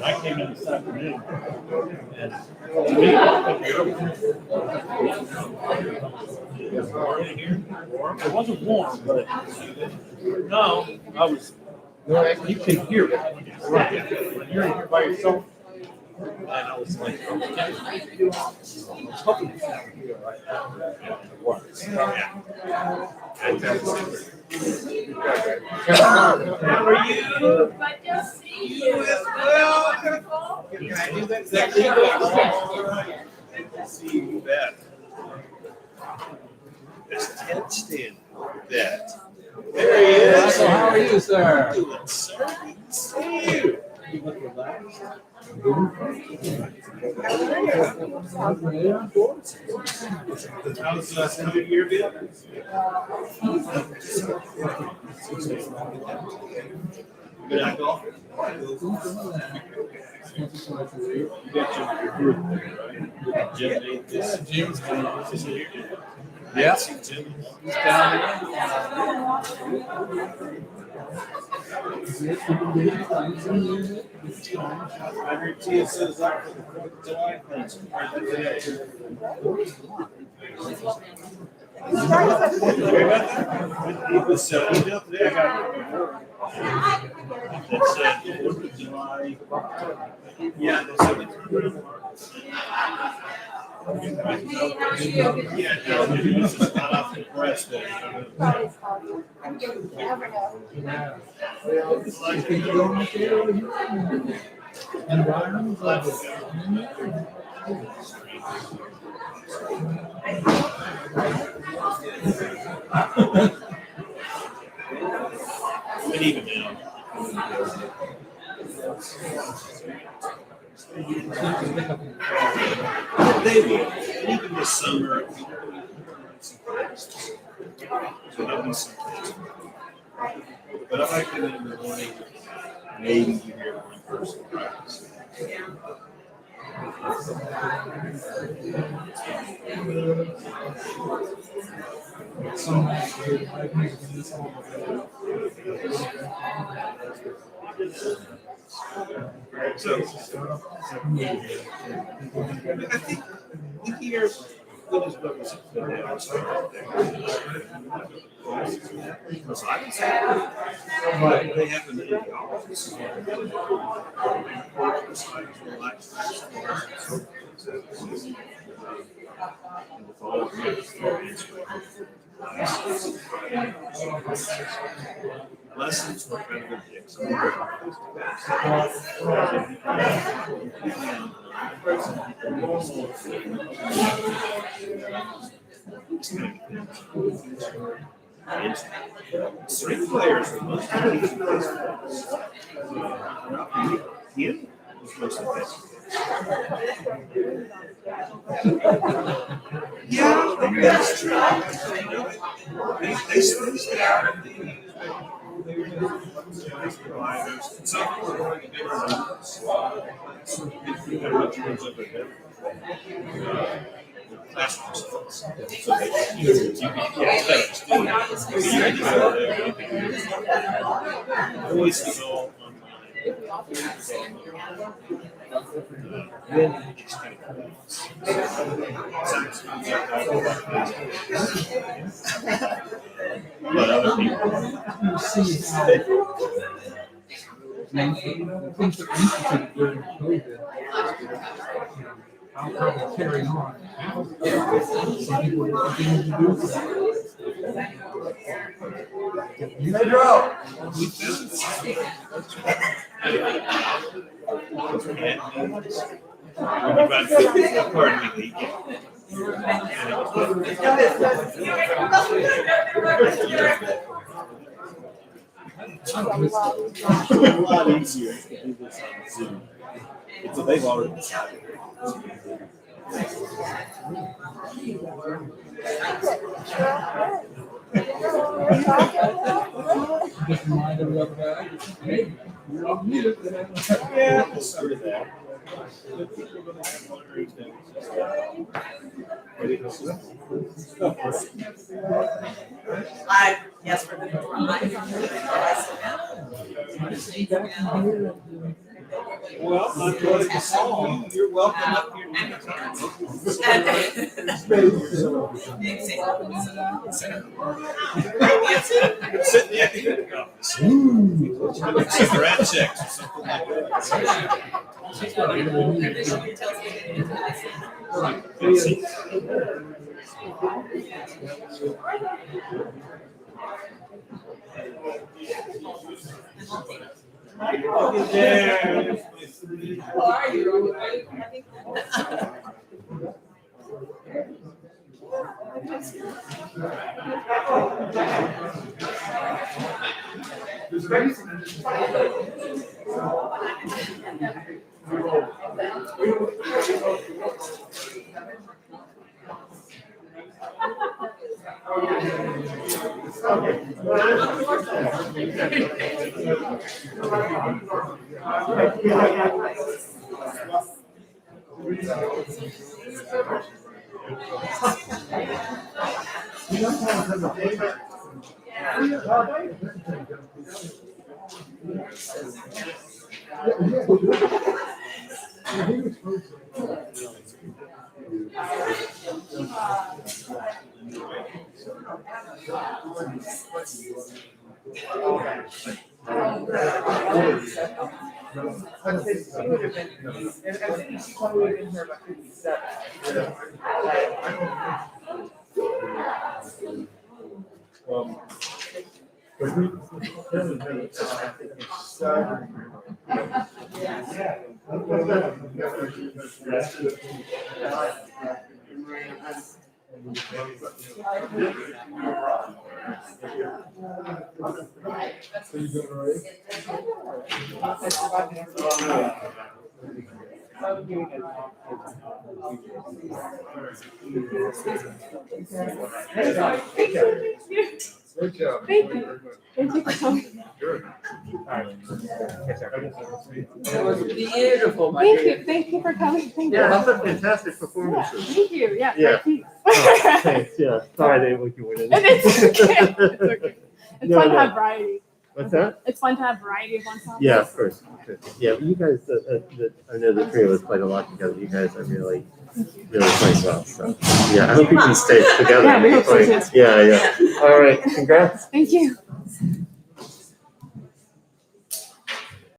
I came in this afternoon and it wasn't warm, but no, I was, you can hear it when you're in here by yourself. And I was like, okay. It's hoping it's down here right now. It was. Yeah. Fantastic. How are you? Good to see You as well. Can I do that? Exactly. All right. Good to see you. You bet. There's Ted Stanley. That. There he is. So how are you, sir? Good, sir. Good to see you. You look relaxed. How's some of your been? Good at golf? You got your group there, right? Jim made this. Jim's here. Yeah. Jim. He's down I heard Tia says up for the 4th of July. He was email today. I got that said 4th of July. Yeah, they said it's yeah, no, it's just not off the press day. But even now. Maybe even this summer. So there'll be some things. But I like it in the morning. Maybe you hear one person practice. So, I think here, what is because I was right. They have an office. Lessons for kind of strength players are most him was most effective. Yeah, that's true. They spaced it out. Some people are going to get classrooms. So you voice is all then it's kind of but other people things that instituted during COVID, how they carry on. Some people will continue to do that. Pedro! Pardon me, it's a lot easier to do this on Zoom. So they've already decided. Just remind them of that. Hey, you're on mute. Yeah, we'll start with that. Yes, for the well, I'm going to call you. You're welcome up here anytime. Sitting in the office. Cigarette checks or something like that. Look at there. How are you? I think. Good job. Thank you. Thank you for coming. Good. That was beautiful, my dear. Thank you for coming. Thank you. Yeah, those are fantastic performances. Thank you, yeah. Yeah. Thank you. Oh, thanks, yeah. Sorry I didn't look you went in. It's okay. It's okay. It's No, fun to no. have variety. What's that? It's fun to have variety of ensembles. Yeah, of course. Yeah, but you guys, I know the three of us played a lot together. You guys are really playing well. So, yeah, I hope you can stay together. Yeah, we hope so too. Yeah, yeah. All right, congrats. Thank you.